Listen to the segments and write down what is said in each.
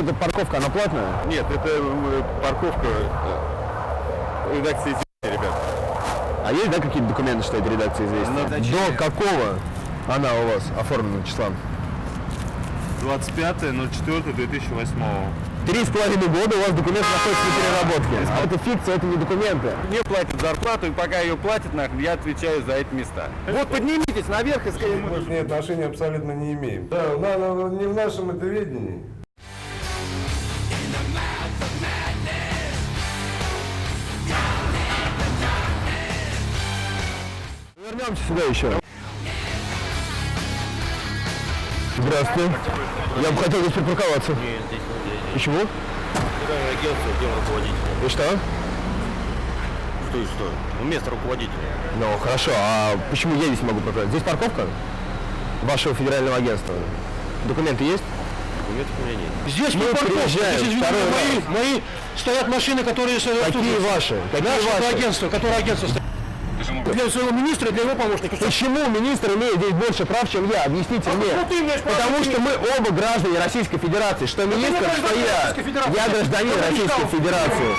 эта парковка, она платная? Нет, это парковка редакции «Известия», ребят. А есть, да, какие-то документы, что это редакция «Известия»? До какого она у вас оформлена числа? 25.04.2008. 3,5 года у вас документы находятся на переработке. А это фикция, это не документы. Мне платят зарплату, и пока ее платят, я отвечаю за эти места. Вот поднимитесь наверх и скажите. Мы к ней отношения абсолютно не имеем. Да, не в нашем это ведении. Вернемся сюда еще. Здравствуйте. Я бы хотел здесь припарковаться. Нет, здесь нельзя. Почему? Федеральное агентство, где руководитель. И что? Что и что? Ну, место руководителя. Ну, хорошо. А почему я здесь не могу парковаться? Здесь парковка вашего федерального агентства. Документы есть? Документов у меня нет. Здесь Мы приезжаем второй раз. мои стоят машины, которые... Какие ваши? Какие ваши? Агентство, которое агентство стоит. Для своего министра и для его помощника. Почему министр имеет здесь больше прав, чем я? Объясните мне. ты имеешь право? Потому что мы оба граждане Российской Федерации. Что министр, что гражданин я. Российской Федерации. Я гражданин Кто Российской прочитал? Федерации.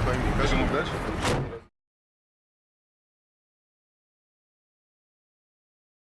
Пойми, как же мы дальше?